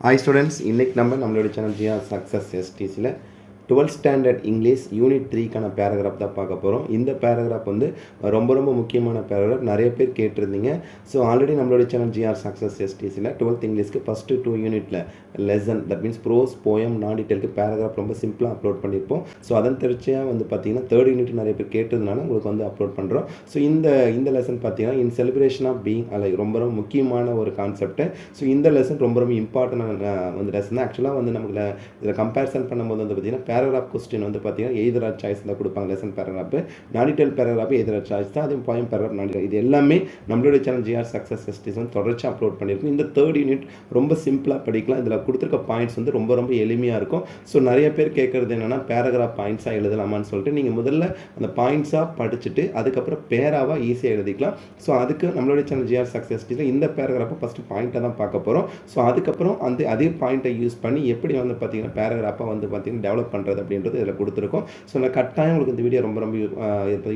Hi students, இன்றைக்கி நம்மளோட channel GR success எஸ்டிசியில் 12th ஸ்டாண்டர்ட் இங்கிலீஷ் யூனிட் 3க்கான பேராகிராஃப் தான் பார்க்க போகிறோம். இந்த பேராகிராஃப் வந்து ரொம்ப முக்கியமான பேராகிராஃப். நிறைய பேர் கேட்டிருந்தீங்க. ஸோ ஆல்ரெடி நம்மளோட சேனல் ஜிஆர் சக்ஸஸ் எஸ்டிசியில் 12th இங்கிலீஷ்க்கு ஃபஸ்ட்டு 2 யூனிட்டில் lesson that means prose poem non டீட்டெயிலுக்கு பேராகிராஃப் ரொம்ப சிம்பிளாக அப்லோட் பண்ணியிருப்போம். ஸோ அதன் தொடர்ச்சியாக வந்து பார்த்தீங்கன்னா 3rd யூனிட் நிறைய பேர் கேட்டதுனால உங்களுக்கு வந்து அப்லோட் பண்ணுறோம். ஸோ இந்த லெசன் பார்த்தீங்கன்னா இன் செலிப்ரேஷன் ஆஃப் பீயிங் அலைவ் ரொம்ப முக்கியமான ஒரு கான்செப்ட்டு. ஸோ இந்த லெசன் ரொம்ப இம்பார்ட்டண்டான வந்து லெசன் தான். ஆக்சுவலாக வந்து நமக்கு இதில் கம்பேரிசன் பண்ணும்போது வந்து பார்த்தீங்கன்னா பேராகிராஃப் கொஸ்டின் வந்து பார்த்தீங்கன்னா எய்தர் ஆர் சாய்ஸ் தான் கொடுப்பாங்க. லெசன் பேராகிராஃப் நான் detail paragraph either R choice தான். அதே போயம் பேராகிராஃப் நான் டீட்டெயில் இது எல்லாமே நம்மளுடைய சேனல் ஜிஆர் சக்ஸஸ் எஸ்டிஸ் வந்து தொடர்ச்சி அப்லோட் பண்ணியிருக்கோம். இந்த 3rd யூனிட் ரொம்ப சிம்பிளாக படிக்கலாம். இதில் கொடுத்துருக்க பாயிண்ட்ஸ் வந்து ரொம்ப எளிமையாக இருக்கும். ஸோ நிறைய பேர் கேட்குறது என்னென்னா பேராகிராஃப் பாயிண்ட்ஸாக எழுதலாமான்னு சொல்லிட்டு நீங்கள் முதல்ல அந்த பாயிண்ட்ஸாக படிச்சுட்டு அதுக்கப்புறம் பேராவாக ஈஸியாக எழுதிக்கலாம். ஸோ அதுக்கு நம்மளுடைய சேனல் ஜிஆர் சக்ஸஸ் எஸ்டிஸில் இந்த பேராகிராஃபை ஃபஸ்ட்டு பாயிண்ட்டை தான் பார்க்க போகிறோம். ஸோ அதுக்கப்புறம் அதே பாயிண்ட்டை யூஸ் பண்ணி எப்படி வந்து பார்த்தீங்கன்னா பேராகிராஃபாக வந்து பார்த்தீங்கன்னா டெவலப் பண்ணுறது அப்படின்றது இதில் கொடுத்துருக்கோம். ஸோ நான் கட்டாயம் உங்களுக்கு இந்த வீடியோ ரொம்ப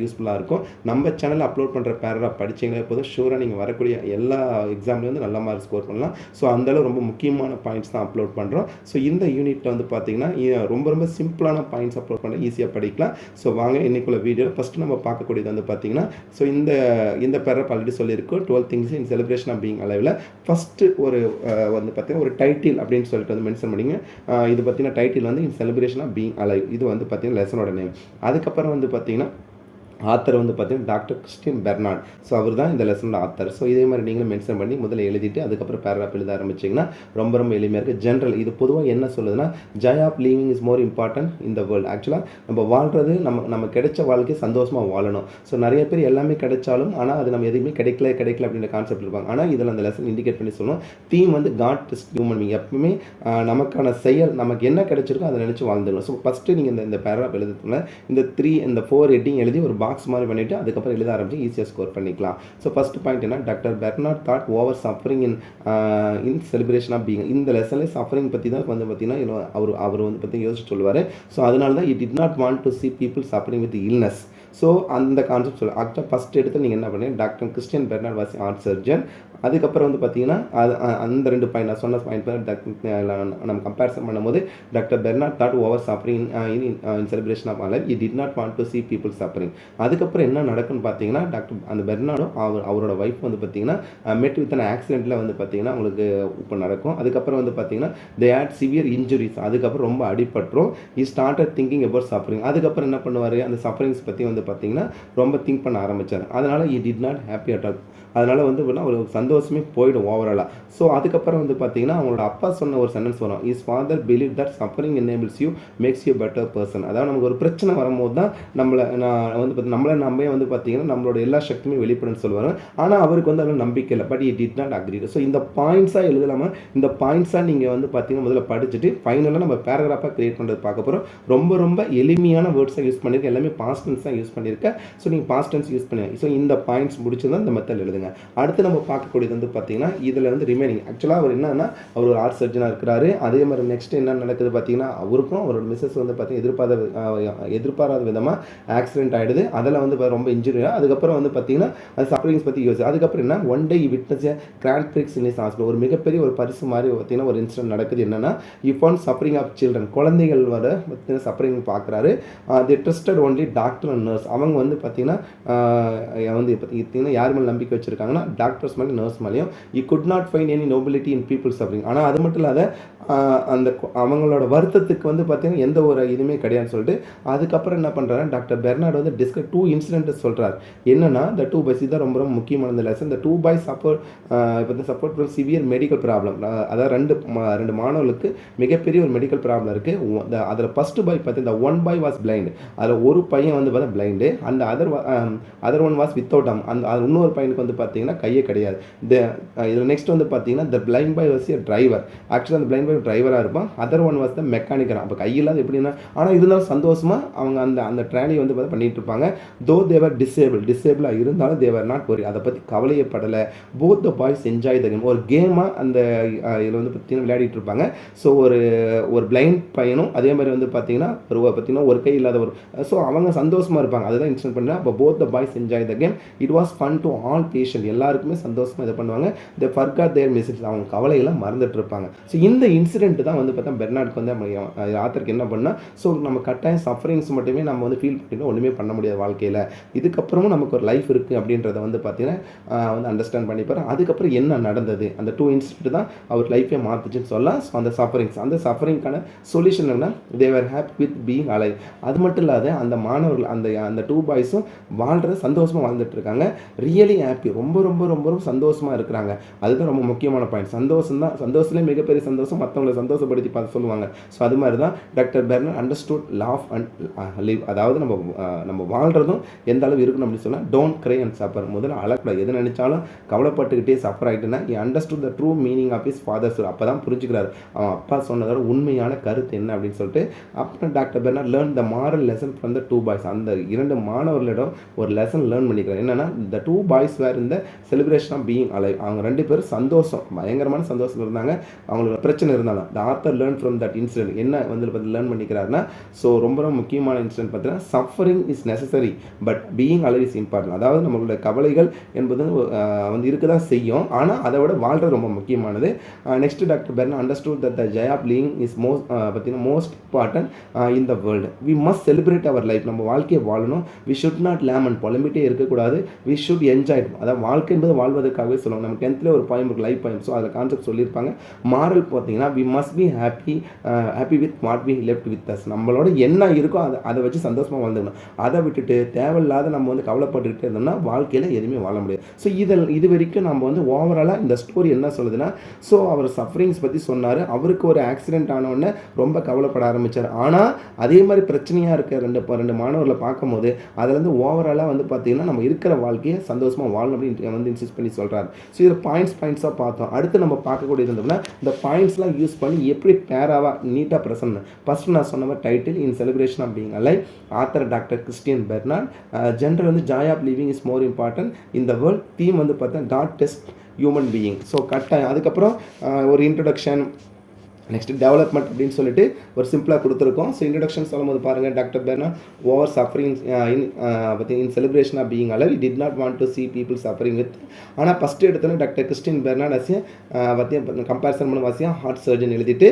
யூஸ்ஃபுல்லாக இருக்கும். நம்ம சேனலில் அப்லோட் பண்ணுற பேராகிராஃப் படிச்சிங்களே போதும் ஷூராக நீங்கள் வரக்கூடிய எல்லா எக்ஸாம்லேயும் வந்து நல்ல மார்க் ஸ்கோர் பண்ணலாம். ஸோ அந்தளவு ரொம்ப முக்கியமான பாயிண்ட்ஸ் தான் அப்லோட் பண்ணுறோம். ஸோ இந்த யூனிட்டில் வந்து பார்த்தீங்கன்னா ரொம்ப சிம்பிளான பாயிண்ட்ஸ் அப்லோட் பண்ண ஈஸியாக படிக்கலாம். ஸோ வாங்க இன்னைக்குள்ள வீடியோ ஃபஸ்ட்டு நம்ம பார்க்கக்கூடியது வந்து பார்த்தீங்கன்னா ஸோ இந்த பேராகிராஃப் ஆல்ரெடி சொல்லியிருக்கோம் 12th English in celebration of being அலைவில் ஃபஸ்ட்டு வந்து பார்த்தீங்கன்னா ஒரு டைட்டில் அப்படின்னு சொல்லிட்டு வந்து மென்ஷன் பண்ணிங்க. இது பார்த்தீங்கன்னா டைட்டில் வந்து இன் செலிப்ரேஷன் ஆஃப் பீயிங் அலைவ் இது வந்து பார்த்தீங்கன்னா லெசனோட நேம். அதுக்கப்புறம் வந்து பார்த்தீங்கன்னா ஆத்தர் வந்து பார்த்தீங்கன்னா டாக்டர் கிறிஸ்டியன் பெர்னார்ட். ஸோ அவர் தான் இந்த லெசனோட ஆத்தர். ஸோ இதே மாதிரி நீங்களும் மென்ஷன் பண்ணி முதல்ல எழுதிட்டு அதுக்கப்புறம் பேராகிராஃப் எழுத ஆரம்பிச்சிங்கன்னா ரொம்ப எளிமையாக இருக்குது. ஜென்ரல் இது பொதுவாக என்ன சொல்லுதுன்னா joy of living is more important in the world. ஆக்சுவலாக நம்ம வாழ்கிறது நம்ம கிடைச்ச வாழ்க்கை சந்தோஷமாக வாழணும். ஸோ நிறைய பேர் எல்லாமே கிடைச்சாலும் ஆனால் அது நம்ம எதுவுமே கிடைக்கல அப்படின்ற கான்செப்ட் இருப்பாங்க. ஆனால் இதில் அந்த லெசன் இண்டிகேட் பண்ணி சொல்லணும். தீம் வந்து காட் டெஸ்ட் ஹியூமன் பீயிங். எப்பவுமே நமக்கான செயல் நமக்கு என்ன கிடைச்சிருக்கோ அதை நினச்சி வாழ்ந்துடணும். ஸோ ஃபஸ்ட்டு நீங்கள் இந்த பேராகிராஃப் எழுதுறதுல இந்த 4 ஹெட்டிங் எழுதி ஒரு பாக்ஸ் மாதிரி பண்ணிவிட்டு அதுக்கப்புறம் எழுத ஆரம்பிச்சு ஈஸியாக ஸ்கோர் பண்ணிக்கலாம். ஸோ ஃபர்ஸ்ட் பாயிண்ட் என்ன, doctor Bernard thought over suffering in celebration of being. இந்த லெசனில் சஃபரிங் பற்றி தான் வந்து பார்த்தீங்கன்னா அவர் வந்து பற்றி யோசிச்சு சொல்லுவார். ஸோ அதனால தான் it did not want to see people suffering with illness. So அந்த கான்செப்ட் சொல்லுங்கள். ஆக்சுவலாக ஃபஸ்ட் எடுத்து நீங்கள் என்ன பண்ணீங்க, doctor Christian Bernard was art surgeon. அதுக்கப்புறம் வந்து பார்த்தீங்கன்னா அந்த 2 பாயிண்ட் நான் சொன்ன பாயிண்ட் நம்ம கம்பேரிசன் பண்ணும்போது doctor Bernard thought over suffering in celebration of alive it did not want to see people suffering. அதுக்கப்புறம் என்ன நடக்குன்னு பார்த்தீங்கன்னா அந்த பெர்னார்டும் அவரோட ஒய்ஃப் வந்து பார்த்தீங்கன்னா மெட் வித் அன் ஆக்சிடென்ட்டில் வந்து பார்த்தீங்கன்னா அவங்களுக்கு இப்போ நடக்கும். அதுக்கப்புறம் வந்து பார்த்தீங்கன்னா தே ஹேட் சிவியர் இன்ஜுரிஸ். அதுக்கப்புறம் ரொம்ப அடிபட்டுரும். He started thinking about suffering. அதுக்கப்புறம் என்ன பண்ணுவார், அந்த சஃபரிங்ஸ் பற்றி வந்து பார்த்தீங்கன்னா ரொம்ப திங்க் பண்ண ஆரம்பித்தார். அதனால் இ did not happy at all. அதனால் வந்து ஒரு சந்தோஷமே போயிடும் ஓவராலாக. ஸோ அதுக்கப்புறம் வந்து பார்த்தீங்கன்னா அவங்களோட அப்பா சொன்ன ஒரு சென்டென்ஸ் வரும், is father believe that suffering enables you makes you better person. அதாவது நமக்கு ஒரு பிரச்சனை வரும்போது தான் நம்மளே வந்து பார்த்தீங்கன்னா நம்மளோட எல்லா சக்தியுமே வெளிப்படுன்னு சொல்லுவாங்க. ஆனால் அவருக்கு வந்து அதில் நம்பிக்கை இல்லை. But it did not agri. So இந்த பாயிண்ட்ஸாக எழுதலாமல் இந்த பாயிண்ட்ஸாக நீங்கள் வந்து பார்த்தீங்கன்னா முதல்ல படிச்சுட்டு ஃபைனலாக நம்ம பேராகிராஃபாக கிரியேட் பண்ணுறது பார்க்க போகிறோம். ரொம்ப எளிமையான வேர்ட்ஸாக யூஸ் பண்ணியிருக்கேன். எல்லாமே பாஸ்ட் டென்ஸ் தான் யூஸ் பண்ணியிருக்கேன். ஸோ நீங்கள் பாஸ்ட் டென்ஸ் யூஸ் பண்ணுங்க. ஸோ இந்த பாயிண்ட்ஸ் முடிச்சு தான் இந்த மெத்தட் எழுதுங்க. அடுத்து நம்ம பார்க்கக்கூடியது வந்து பார்த்தீங்கன்னா இதில் வந்து ரிமைனிங். ஆக்சுவலாக அவர் என்னன்னா அவர் ஒரு ஆர்ட் சர்ஜனாக இருக்கிறாரு. அதே மாதிரி நெக்ஸ்ட் என்ன நடக்குது பார்த்தீங்கன்னா அவருக்கும் அவரோட மிஸ்ஸஸ் வந்து பார்த்தீங்கன்னா எதிர்பாராத விதமாக ஆக்சிடென்ட் ஆகிடுது. அதில் வந்து ரொம்ப இன்ஜுரி. அதுக்கப்புறம் வந்து பார்த்தீங்கன்னா அது சஃபரிங்ஸ் பற்றி யோசிச்சு அதுக்கப்புறம் என்ன one day witness grand prix in his hospital. ஒரு மிகப்பெரிய ஒரு பரிசு மாதிரி பார்த்தீங்கன்னா ஒரு இன்சிடென்ட் நடக்குது. என்னன்னா இப்போ சஃபரிங் ஆஃப் சில்ட்ரன் குழந்தைகள் வர பார்த்தீங்கன்னா சஃபரிங் பார்க்குறாரு. They trusted only doctor and nurse. அவங்க வந்து பார்த்தீங்கன்னா வந்து பார்த்தீங்கன்னா யார் மேலே நம்பிக்கை வச்சுருக்காங்கன்னா டாக்டர்ஸ் மேலே நர்ஸ் மேலேயும். You could not find any nobility in people suffering. ஆனால் அது மட்டும் இல்லாத அந்த அவங்களோட வருத்தத்துக்கு வந்து பார்த்தீங்கன்னா எந்த ஒரு இதுவுமே கிடையாதுன்னு சொல்லிட்டு அதுக்கப்புறம் என்ன பண்ணுறாரு டாக்டர் பெர்னார்ட் வந்து 2 இன்சிடென்ட்ஸ் சொல்கிறார். என்னன்னா the 2 boys தான் ரொம்ப முக்கியமான இந்த லெசன். இந்த 2 boys support from severe medical problem. அதாவது ரெண்டு மாணவர்களுக்கு மிகப்பெரிய ஒரு மெடிக்கல் ப்ராப்ளம் இருக்குது. அதில் ஃபர்ஸ்ட் பாய் பார்த்தீங்கன்னா the one boy was blind. அதில் ஒரு பையன் வந்து பார்த்தா பிளைண்டு. அந்த அதர் ஒன் வாஸ் வித்தவுட் ஆம். அது இன்னொரு பையனுக்கு வந்து பார்த்தீங்கன்னா கையே கிடையாது. இதில் நெக்ஸ்ட் வந்து பார்த்தீங்கன்னா த blind bye was a driver. ஆக்சுவலாக அந்த பிளைண்ட் பாய் ஒரு டிரைவராக இருப்பான், other one was the mechanical. அப்போ கையில்லாத எப்படின்னா, ஆனால் இருந்தாலும் சந்தோஷமாக அவங்க அந்த அந்த ட்ராலியை வந்து பார்த்தா பண்ணிட்டு இருப்பாங்க. தோ தேவர் டிசேபிளாக இருந்தாலும் தேவர் நாட் வரி, அதை பற்றி கவலையப்படலை. Both the boys enjoy the game. ஒரு கேமாக அந்த இதில் வந்து பார்த்தீங்கன்னா விளையாடிட்டு இருப்பாங்க. ஸோ ஒரு ஒரு பிளைண்ட் பையனும் அதே மாதிரி வந்து பார்த்தீங்கன்னா பார்த்தீங்கன்னா ஒரு கை இல்லாத ஒரு, ஸோ அவங்க சந்தோஷமாக இருப்பாங்க. அதுதான் இன்ஸ்டன்ட் பண்ணுறேன். அப்போ both the boys enjoy the game. It was fun to all patient. எல்லாருக்குமே சந்தோஷமாக இதை பண்ணுவாங்க. த ஃபர்காட் தேர் மெசேஜ். அவங்க கவலையெல்லாம் மறந்துட்டு இருப்பாங்க. ஸோ இந்த இன்சிடென்ட் தான் வந்து பார்த்தா பெர்னார்டுக்கு வந்து ஆத்தருக்கு என்ன பண்ணால், ஸோ நம்ம கட்டாயம் சஃபரிங்ஸ் மட்டுமே நம்ம வந்து ஃபீல் பண்ணிட்டோம், ஒன்றுமே பண்ண முடியாது வாழ்க்கையில். இதுக்கப்புறமும் நமக்கு ஒரு லைஃப் இருக்குது அப்படின்றத வந்து பார்த்தீங்கன்னா வந்து அண்டர்ஸ்டாண்ட் பண்ணிப்பாரு. அதுக்கப்புறம் என்ன நடந்தது, அந்த 2 இன்சிடென்ட் தான் அவர் லைஃபே மாற்றுச்சுன்னு சொல்லலாம். ஸோ அந்த சஃபரிங்கான சொல்யூஷன் என்ன, தேவர் ஹாப்பி வித் பீயிங் அலைவ். அது மட்டும் இல்லாத அந்த மாணவர்கள் அந்த அந்த 2 பாய்ஸும் வாழ்கிற சந்தோஷமாக வாழ்ந்துட்டு இருக்காங்க. ரியலி ஹாப்பி, ரொம்ப ரொம்ப ரொம்ப ரொம்ப சந்தோஷமாக இருக்கிறாங்க. அதுதான் ரொம்ப முக்கியமான பாயிண்ட். சந்தோஷம் தான், சந்தோஷத்துலேயே மிகப்பெரிய சந்தோஷம் மற்றவங்களை சந்தோஷப்படுத்தி பார்த்து சொல்லுவாங்க. ஸோ அது மாதிரி தான் doctor Bernard understood laugh and live. அதாவது நம்ம வாழ்கிறதும் எந்த அளவு இருக்கணும் அப்படின்னு சொன்னால், டோன்ட் க்ரை அண்ட் சஃபர். முதல்ல அழக்கூடாது, எது நினைச்சாலும் கவலைப்பட்டுக்கிட்டே suffer ஆகிட்டுனா he understood the true meaning of his father's word. அப்போ தான் புரிஞ்சுக்கிறாரு அவன் அப்பா சொன்னதோட உண்மையான கருத்து என்ன அப்படின்னு சொல்லிட்டு. அப்புறம் doctor Bernard learn the moral lesson from the 2 boys. அந்த 2 மாணவர்களிடம் ஒரு லெசன் லேர்ன் பண்ணிக்கிறார். என்னன்னா, த 2 பாய்ஸ் வேர் இந்த செலிப்ரேஷன் ஆஃப் பீயிங் அலைவ். அவங்க 2 பேரும் சந்தோஷம், பயங்கரமான சந்தோஷம் இருந்தாங்க. அவங்களுக்கு பிரச்சனை இருந்தாலும் the author learn from that incident. என்ன வந்து பார்த்து லேர்ன் பண்ணிக்கிறாருன்னா, ஸோ ரொம்ப ரொம்ப முக்கியமான இன்சிடென்ட் பார்த்தீங்கன்னா, suffering is necessary but being alive is important. அதாவது நம்மளுடைய கவலைகள் என்பது வந்து இருக்க தான் செய்யும், ஆனால் அதை விட வாழ்கிறது ரொம்ப முக்கியமானது. Next doctor Bernard understood that the joy of living is பார்த்தீங்கன்னா most important in the world. We must celebrate our life. நம்ம வாழ்க்கையை வாழணும். வி ஷுட் நாட் லேமன், புலம்பிட்டே இருக்கக்கூடாது. We should enjoy. அதாவது வாழ்க்கை என்பது வாழ்வதற்காகவே சொல்லுவாங்க. நம்ம 10th ஒரு பாயிண்ட் இருக்கு, லைஃப் பாயிண்ட். ஸோ அதில் கான்செப்ட் சொல்லியிருப்பாங்க. மாரல் பார்த்தீங்கன்னா, we must be happy with what we left with us. நம்மளோட என்ன இருக்கோ அதை வச்சு சந்தோஷமாக வாழ்ந்துக்கணும். அதை விட்டுட்டு தேவையில்லாத நம்ம வந்து கவலைப்பட்டுக்கிட்டே இருந்தோம்னா வாழ்க்கையில் எதுவுமே வாழ முடியாது. ஸோ இது வரைக்கும் நம்ம வந்து ஓவராலாக இந்த ஸ்டோரி என்ன சொல்லுதுன்னா, ஸோ அவர் சஃபரிங்ஸ் பற்றி சொன்னார். அவருக்கு ஒரு ஆக்சிடென்ட் ஆனவுடனே ரொம்ப கவலைப்பட ஆரம்பித்தார். ஆனால் அதே மாதிரி பிரச்சனையாக இருக்க ரெண்டு மாணவர்களை பார்க்கும்போது அதுலேருந்து ஓவராலாக வந்து பார்த்தீங்கன்னா நம்ம இருக்கிற வாழ்க்கையை சந்தோஷமாக வாழணும் அப்படின்னு வந்து இன்சிஸ்ட் பண்ணி சொல்கிறார். ஸோ இதில் பாயிண்ட்ஸாக பார்த்தோம். அடுத்து நம்ம பார்க்கக்கூடியது இருந்தோம்னா, இந்த பாயிண்ட்ஸ்லாம் யூஸ் பண்ணி எப்படி பேராவாக நீட்டாக ப்ரெசென்ட். ஃபஸ்ட்டு நான் சொன்ன மாதிரி title in celebration of being alive, author doctor Christian Bernard. General வந்து joy of living is more important in the world. Theme வந்து பார்த்தா God test human being. So கட்டாயம் அதுக்கப்புறம் ஒரு இன்ட்ரடக்ஷன், நெக்ஸ்ட் டெவலப்மெண்ட் அப்படின்னு சொல்லிட்டு ஒரு சிம்பிளாக கொடுத்துருக்கோம். ஸோ இன்ட்ரடக்ஷன் சொல்லும்போது பாருங்கள், doctor Bernard over suffering in celebration of being alive did not want to see people suffering with. ஆனால் ஃபஸ்ட்டு எடுத்தோன்னே டாக்டர் கிறிஸ்டியன் பெர்னார்ட் கம்பேரிசன் பண்ண வாசியாக ஹார்ட் சர்ஜன் எழுதிட்டு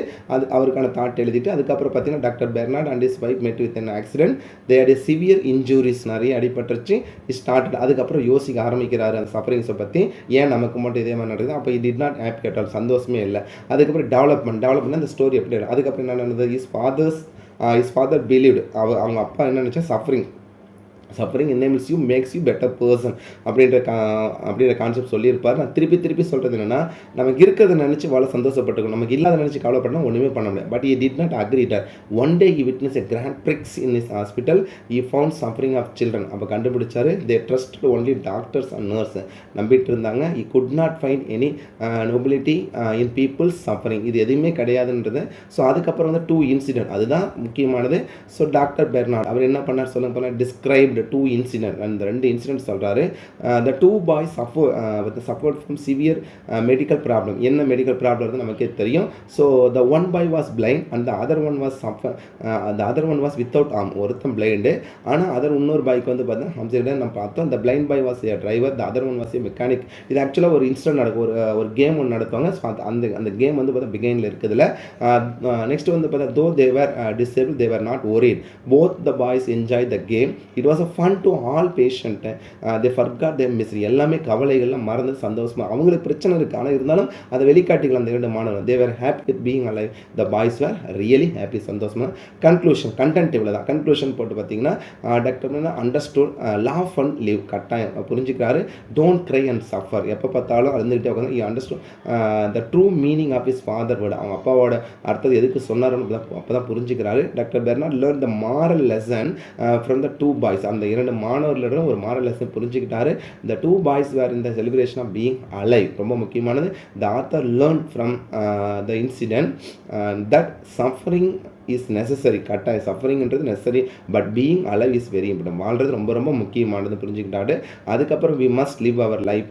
அவருக்கான தாட் எழுதிட்டு, அதுக்கப்புறம் பார்த்தீங்கன்னா doctor Bernard and his wife met with an accident. They had severe injuries, நிறைய அடிபட்டுருச்சு. ஸ்டார்ட் அதுக்கப்புறம் யோசிக்க ஆரம்பிக்கிறாரு அந்த சஃபரிங்ஸை பற்றி. ஏன் நமக்கு மட்டும் இதே மாதிரி நடக்குது, அப்போ டிட் நாட் ஹாப்பி கேட்டால் சந்தோஷமே இல்லை. அதுக்கப்புறம் டெவலப்மெண்ட் அந்த ஸ்டோரி எப்படி. அதுக்கப்புறம் என்ன நடந்தது, இஸ் ஃபாதர் பிலீவ்டு. அவங்க அப்பா என்ன நினச்சா, suffering enables you makes you better person அப்படின்ற கான்செப்ட் சொல்லியிருப்பார். நான் திருப்பி சொல்கிறது என்னென்னா, நமக்கு இருக்கிறத நினச்சி வாழ சந்தோஷப்பட்டுக்கணும், நமக்கு இல்லாத நினச்சி கவலைப்படணும், ஒன்றுமே பண்ண முடியாது. But he did not agree that one day he witnessed a grand prix in his hospital. He found suffering of children. அப்போ கண்டுபிடிச்சாரு. they trusted only doctors and nurses. நம்பிட்டு இருந்தாங்க. he could not find any nobility in people's suffering. இது எதுவுமே கிடையாதுன்றது. So அதுக்கப்புறம் வந்து 2 incident, அதுதான் முக்கியமானது. ஸோ டாக்டர் பெர்னார்ட் அவர் என்ன பண்ணார் சொல்லுங்க போனால், டிஸ்கிரைப்டு 2 இன்சிடென்ட். அந்த 2 இன்சிடென்ட் சொல்கிறாரு. the 2 boys suffered from severe medical problem. என்ன மெடிக்கல் ப்ராப்ளம் இருந்து நமக்கே தெரியும். So the one boy was blind and the other one was without arm. ஒருத்தன் பிளைண்டு, ஆனால் இன்னொரு பாய்க்கு வந்து பார்த்தீங்கன்னா நம்ம பார்த்தோம். the blind boy was a driver, the other one was a mechanic. இது ஆக்சுவலாக ஒரு இன்சிடென்ட் நடக்கும், ஒரு கேம் ஒன்று நடத்துவாங்க. ஸோ அந்த கேம் வந்து பார்த்தா பிகைனில் இருக்குதுல. நெக்ஸ்ட் வந்து பார்த்தா though they were disabled they were not worried. both the boys enjoyed the game. it was a fun to all patient. they forgot their misery. எல்லாமே கவலைகள்லாம் மறந்து சந்தோஷமாக, அவங்களுக்கு பிரச்சனை இருக்குது ஆனால் இருந்தாலும் அதை வெளிக்காட்டிக்கலாம் அந்த 2 மாணவர்கள். they were happy with being alive. the boys were really happy, சந்தோஷமாக. கன்க்ளூஷன் கண்டென்ட் இவ்வளோ தான். கன்க்ளூஷன் போட்டு பார்த்தீங்கன்னா, doctor understood laugh and live. கட்டாயம் புரிஞ்சுக்கிறாரு. Don't cry and suffer. எப்போ பார்த்தாலும் அழுந்துகிட்டே உட்காந்து he understood the true meaning of his father word. அவங்க அப்பாவோட அர்த்தம் எதுக்கு சொன்னாருன்னு அப்போ தான் புரிஞ்சுக்கிறாரு. Doctor Bernard learn the moral lesson from the 2 boys. அந்த 2 மாணவர்களிடம் ஒரு மாரல் லெசன் புரிஞ்சுக்கிட்டாரு. The two boys were in the celebration of being alive. ரொம்ப முக்கியமானது. The author learned from the incident that suffering is necessary. கட்டாயம் சஃபரிங்ன்றது necessary, but being alive is very important. வாழ்றது ரொம்ப ரொம்ப முக்கியமானது புரிஞ்சுக்கிட்டாரு. அதுக்கப்புறம் we must live our life.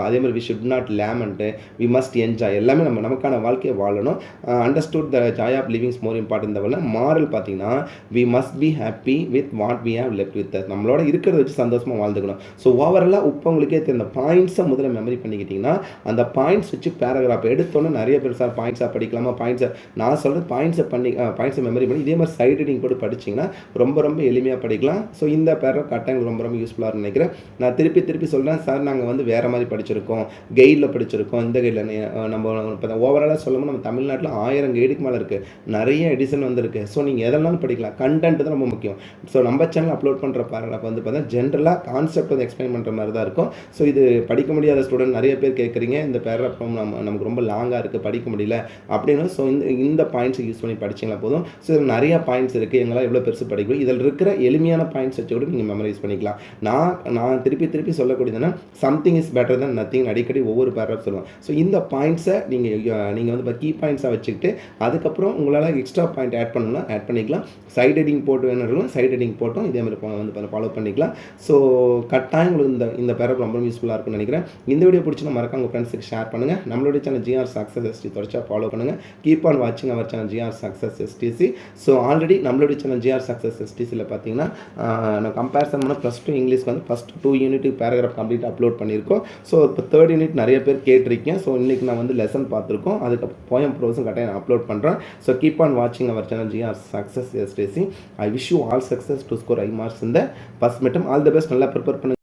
அதே மாதிரி we should not lament, we must enjoy. எல்லாமே நமக்கான வாழ்க்கையை வாழணும். Understood the joy of living is more important. தவிர மாரல் பார்த்தீங்கன்னா we must be happy with what we have left with. நம்மளோட இருக்கிறத வச்சு சந்தோஷமாக வாழ்ந்துக்கணும். ஸோ ஓவராலாக இப்போ உங்களுக்கே தெரிந்த பாயிண்ட்ஸை முதல்ல மெமரி பண்ணிக்கிட்டிங்கன்னா அந்த பாயிண்ட்ஸ் வச்சு பேராகிராஃப் எடுத்தோன்னே நிறைய பேர் சார் பாயிண்ட்ஸாக படிக்கலாமா, பாயிண்ட்ஸை நான் சொல்கிறது பாயிண்ட்ஸை பாயிண்ட்ஸை மெமரி பண்ணி இதே மாதிரி சைட் ரீடிங் போட்டு படிச்சிங்கன்னா ரொம்ப ரொம்ப எளிமையாக படிக்கலாம். ஸோ இந்த பேராகிராஃப் கட்டாயம் ரொம்ப ரொம்ப யூஸ்ஃபுல்லாக நினைக்கிறேன். நான் திருப்பி சொல்கிறேன் சார், நாங்கள் வந்து வேறு மாதிரி படிச்சிருக்கோம், கெய்டில் படிச்சிருக்கோம், இந்த கெய்டில் நம்ம இப்போ ஓவராலாக சொல்லும்போது நம்ம தமிழ்நாட்டில் 1000 கெய்டுக்கு மேலே இருக்குது, நிறைய எடிஷன் வந்துருக்கு. ஸோ நீங்கள் எதெல்லாம் படிக்கலாம், கண்டென்ட் தான் ரொம்ப முக்கியம். ஸோ நம்ம சேனல் அப்லோட் பண்ணுற பேராகிராஃப் வந்து பார்த்தா ஜென்ரலாக கான்செப்ட் வந்து எக்ஸ்பிளைன் பண்ணுற மாதிரி தான் இருக்கும். ஸோ இது படிக்க முடியாத ஸ்டூடெண்ட் நிறைய பேர் கேட்குறீங்க, இந்த பேராகிராஃப் நமக்கு ரொம்ப லாங்காக இருக்குது, படிக்க முடியல அப்படின்னு. ஸோ இந்த பாயிண்ட்ஸை யூஸ் பண்ணி படிச்சிங்கன்னா போதும். ஸோ இதில் நிறைய பாயிண்ட்ஸ் இருக்குது, எங்களால் எவ்வளோ பெருசு படிக்கணும், இதில் இருக்கிற எளிமையான பாயிண்ட்ஸ் வச்சு கூட நீங்கள் மெமரைஸ் பண்ணிக்கலாம். நான் திருப்பி சொல்லக்கூடியதுன்னா something is better than nothing அடிக்கடி ஒவ்வொரு பேராகிராஃப் சொல்லுவேன். ஸோ இந்த பாயிண்ட்ஸை நீங்கள் வந்து இப்போ கீ பாயிண்ட்ஸாக வச்சுக்கிட்டு அதுக்கப்புறம் உங்களால் எக்ஸ்ட்ரா பாயிண்ட் ஆட் பண்ணணும்னா ஆட் பண்ணிக்கலாம். சைட் ஹெட்டிங் போட்டு வேணும், சைட் ஹெட்டிங் போட்டோம் இதே மாதிரி வந்து ஃபாலோ பண்ணிக்கலாம். ஸோ கட்டாயம் உங்களுக்கு இந்த பேராகிராஃப் ரொம்ப யூஸ்ஃபுல்லாக இருக்கும்னு நினைக்கிறேன். இந்த வீடியோ பிடிச்சினா மறக்காம உங்கள் ஃப்ரெண்ட்ஸுக்கு ஷேர் பண்ணுங்கள். நம்மளுடைய சேனல் ஜிஆர் சக்ஸஸ் எஸ்டி தொடர்ச்சியாக ஃபாலோ பண்ணுங்கள். கீப் ஆன் வாட்சிங் our channel GR success STC. So already நம்மளுடைய சேனல் ஜிஆர் சக்ஸஸ் எஸ்டிசியில் பார்த்தீங்கன்னா நான் கம்பேரிசன் பண்ண +2 இங்கிலீஷ்க்கு வந்து ஃபஸ்ட் 2 யூனிட்டுக்கு பேராகிராஃப் கம்ப்ளீட் அப்லோட் பண்ணியிருக்கோம். ஸோ இப்போ 3rd யூனிட் நிறைய பேர் கேட்டிருக்கேன். ஸோ இன்றைக்கி நான் வந்து லெசன் பார்த்துருக்கோம், அதுக்கு போயம் ப்ரோஸும் கட்டாயம் நான் அப்லோட் பண்ணுறேன். ஸோ கீப் ஆன் வாட்சிங் our channel GR success STC. I wish you all success to score high marks இந்த first midterm. All the best. நல்லா ப்ரிப்பேர் பண்ணுங்கள்.